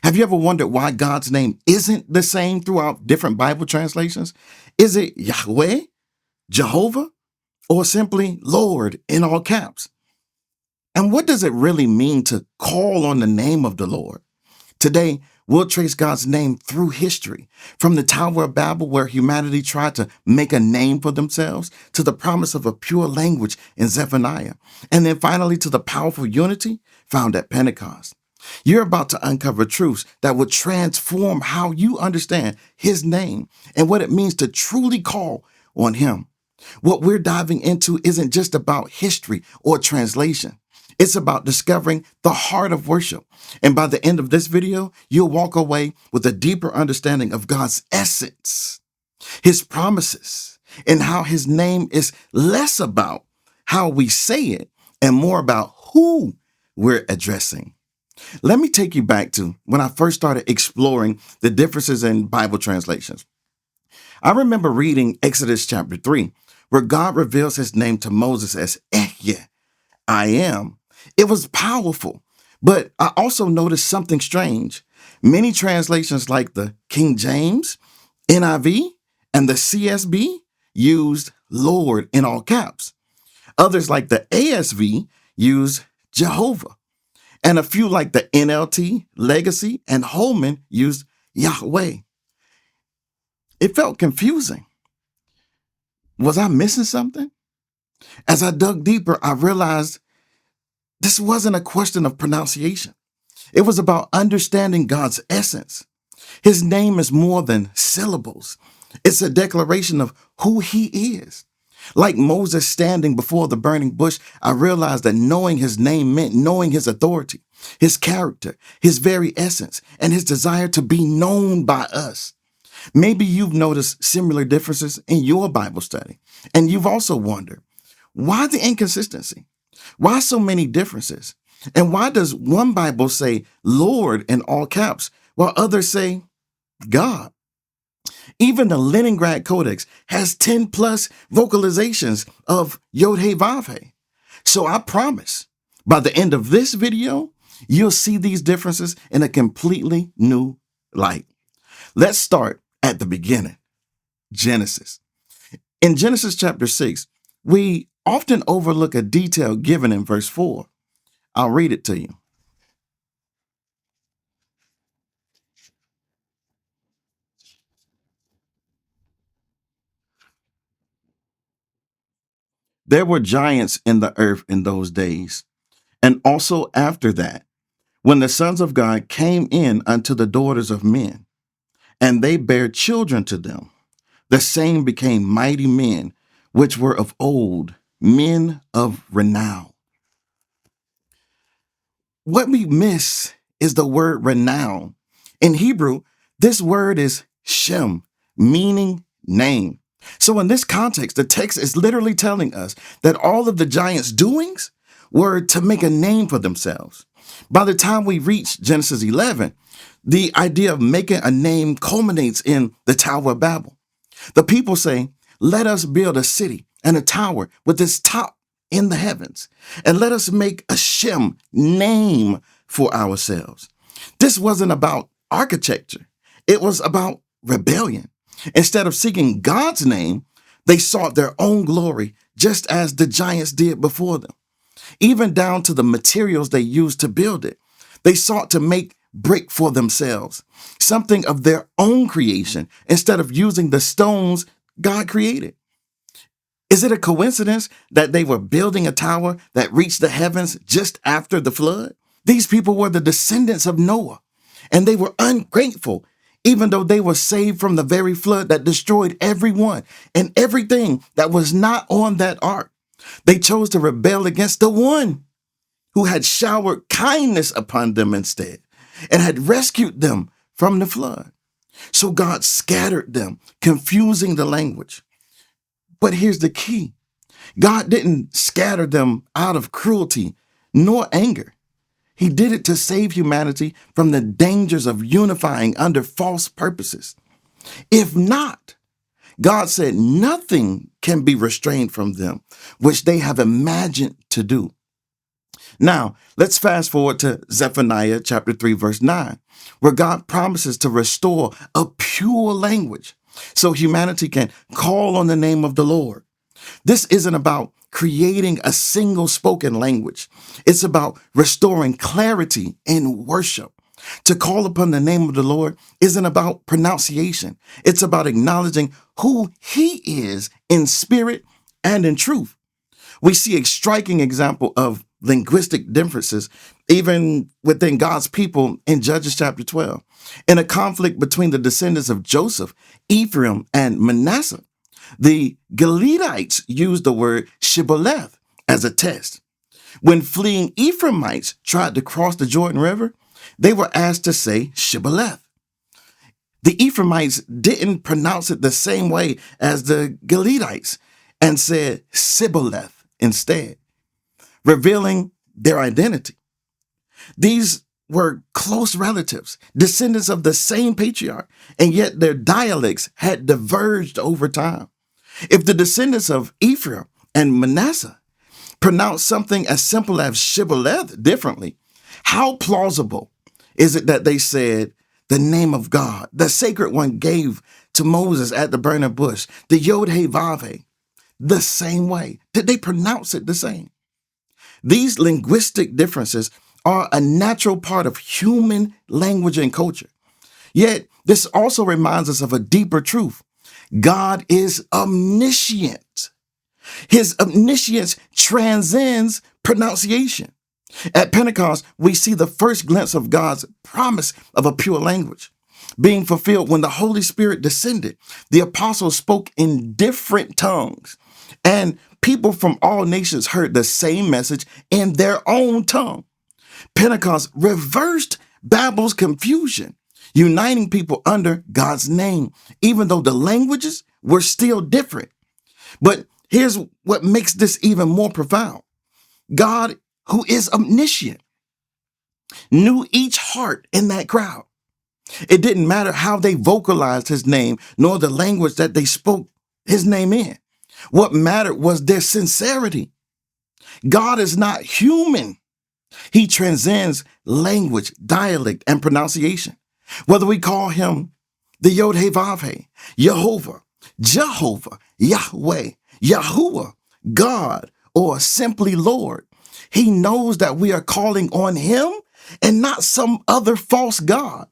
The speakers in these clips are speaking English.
Have you ever wondered why God's name isn't the same throughout different Bible translations? Is it Yahweh, Jehovah, or simply Lord in all caps? And what does it really mean to call on the name of the Lord? Today, we'll trace God's name through history, from the Tower of Babel, where humanity tried to make a name for themselves, to the promise of a pure language in Zephaniah, and then finally to the powerful unity found at Pentecost. You're about to uncover truths that will transform how you understand his name and what it means to truly call on him. What we're diving into isn't just about history or translation. It's about discovering the heart of worship. And by the end of this video, you'll walk away with a deeper understanding of God's essence, his promises, and how his name is less about how we say it and more about who we're addressing. Let me take you back to when I first started exploring the differences in Bible translations. I remember reading Exodus chapter 3, where God reveals his name to Moses as Ehyeh, I am. It was powerful, but I also noticed something strange. Many translations like the King James, NIV, and the CSB used Lord in all caps. Others like the ASV used Jehovah. And a few like the NLT, Legacy, and Holman used Yahweh. It felt confusing. Was I missing something? As I dug deeper, I realized this wasn't a question of pronunciation. It was about understanding God's essence. His name is more than syllables. It's a declaration of who he is. Like Moses standing before the burning bush, I realized that knowing his name meant knowing his authority, his character, his very essence, and his desire to be known by us. Maybe you've noticed similar differences in your Bible study, and you've also wondered, why the inconsistency? Why so many differences? And why does one Bible say Lord in all caps while others say God? Even the Leningrad Codex has 10 plus vocalizations of YHWH. So I promise by the end of this video, you'll see these differences in a completely new light. Let's start at the beginning, Genesis. In Genesis chapter 6, we often overlook a detail given in verse 4. I'll read it to you. There were giants in the earth in those days, and also after that, when the sons of God came in unto the daughters of men, and they bare children to them, the same became mighty men, which were of old, men of renown. What we miss is the word renown. In Hebrew, this word is Shem, meaning name. So in this context, the text is literally telling us that all of the giants' doings were to make a name for themselves. By the time we reach Genesis 11, the idea of making a name culminates in the Tower of Babel. The people say, let us build a city and a tower with its top in the heavens, and let us make a Shem name for ourselves. This wasn't about architecture. It was about rebellion. Instead of seeking God's name, they sought their own glory, just as the giants did before them. Even down to the materials they used to build it. They sought to make brick for themselves, something of their own creation, instead of using the stones God created. Is it a coincidence that they were building a tower that reached the heavens just after the flood? These people were the descendants of Noah, and they were ungrateful, even though they were saved from the very flood that destroyed everyone and everything that was not on that ark. They chose to rebel against the one who had showered kindness upon them instead and had rescued them from the flood. So God scattered them, confusing the language. But here's the key. God didn't scatter them out of cruelty nor anger. He did it to save humanity from the dangers of unifying under false purposes. If not, God said nothing can be restrained from them, which they have imagined to do. Now, let's fast forward to Zephaniah chapter 3, verse 9, where God promises to restore a pure language so humanity can call on the name of the Lord. This isn't about creating a single spoken language. It's about restoring clarity in worship. To call upon the name of the Lord isn't about pronunciation. It's about acknowledging who He is in spirit and in truth. We see a striking example of linguistic differences even within God's people in Judges chapter 12. In a conflict between the descendants of Joseph, Ephraim, and Manasseh, the Galileites used the word Shibboleth as a test. When fleeing Ephraimites tried to cross the Jordan River, they were asked to say Shibboleth. The Ephraimites didn't pronounce it the same way as the Galileites and said Sibboleth instead, revealing their identity. These were close relatives, descendants of the same patriarch, and yet their dialects had diverged over time. If the descendants of Ephraim and Manasseh pronounced something as simple as Shibboleth differently, how plausible is it that they said the name of God, the sacred one, gave to Moses at the burning bush, the YHWH, the same way? Did they pronounce it the same? These linguistic differences are a natural part of human language and culture. Yet, this also reminds us of a deeper truth. God is omniscient. His omniscience transcends pronunciation. At Pentecost, we see the first glimpse of God's promise of a pure language being fulfilled when the Holy Spirit descended. The apostles spoke in different tongues, and people from all nations heard the same message in their own tongue. Pentecost reversed Babel's confusion, uniting people under God's name, even though the languages were still different. But here's what makes this even more profound. God, who is omniscient, knew each heart in that crowd. It didn't matter how they vocalized His name, nor the language that they spoke His name in. What mattered was their sincerity. God is not human. He transcends language, dialect, and pronunciation. Whether we call Him the YHWH, Jehovah, Jehovah, Yahweh, Yahuwah, God, or simply Lord, He knows that we are calling on Him and not some other false God.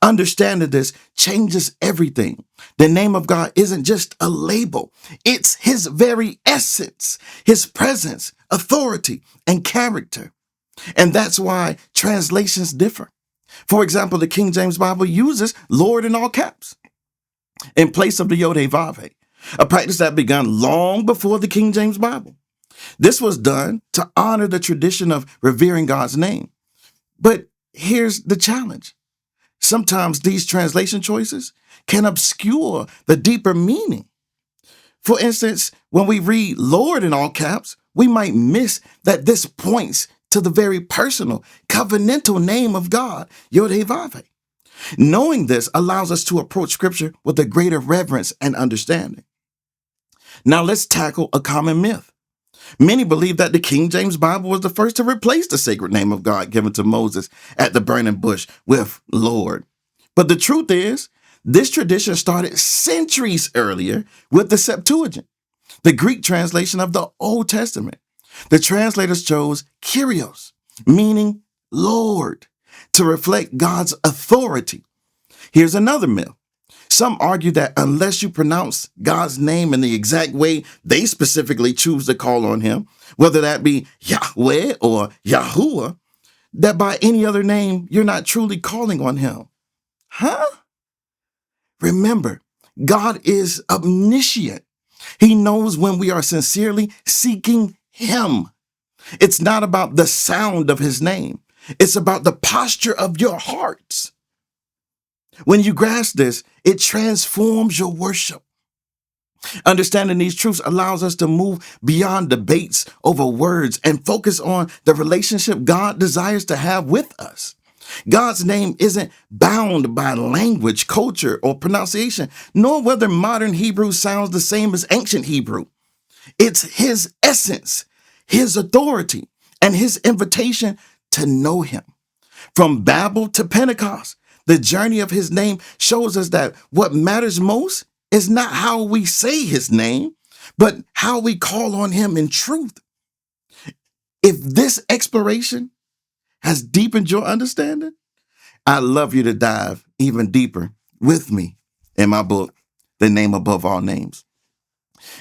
Understanding this changes everything. The name of God isn't just a label. It's His very essence, His presence, authority, and character. And that's why translations differ. For example, the King James Bible uses Lord in all caps in place of the YHWH, a practice that began long before the King James Bible. This was done to honor the tradition of revering God's name. But here's the challenge. Sometimes these translation choices can obscure the deeper meaning. For instance, when we read Lord in all caps, we might miss that this points to the very personal, covenantal name of God, YHWH. Knowing this allows us to approach Scripture with a greater reverence and understanding. Now let's tackle a common myth. Many believe that the King James Bible was the first to replace the sacred name of God given to Moses at the burning bush with Lord. But the truth is, this tradition started centuries earlier with the Septuagint, the Greek translation of the Old Testament. The translators chose Kyrios, meaning Lord, to reflect God's authority. Here's another myth. Some argue that unless you pronounce God's name in the exact way they specifically choose to call on Him, whether that be Yahweh or Yahuwah, that by any other name, you're not truly calling on Him. Huh? Remember, God is omniscient. He knows when we are sincerely seeking Him. It's not about the sound of His name. It's about the posture of your hearts. When you grasp this, it transforms your worship. Understanding these truths allows us to move beyond debates over words and focus on the relationship God desires to have with us. God's name isn't bound by language, culture, or pronunciation, nor whether modern Hebrew sounds the same as ancient Hebrew. It's His essence, His authority, and his invitation to know him. From Babel to Pentecost, the journey of his name shows us that what matters most is not how we say his name, but how we call on him in truth. If this exploration has deepened your understanding, I'd love you to dive even deeper with me in my book, The Name Above All Names.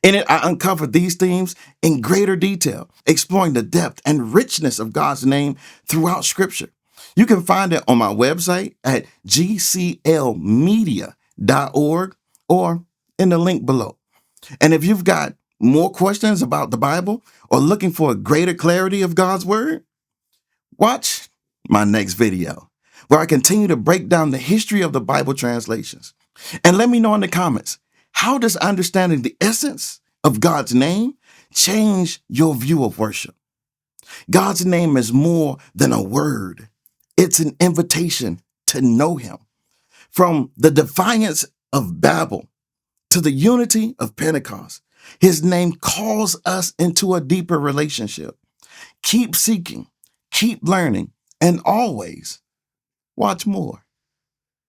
In it, I uncover these themes in greater detail, exploring the depth and richness of God's name throughout Scripture. You can find it on my website at gclmedia.org or in the link below. And if you've got more questions about the Bible or looking for a greater clarity of God's Word, watch my next video, where I continue to break down the history of the Bible translations. And let me know in the comments, how does understanding the essence of God's name change your view of worship? God's name is more than a word. It's an invitation to know him. From the defiance of Babel to the unity of Pentecost, his name calls us into a deeper relationship. Keep seeking, keep learning, and always watch more.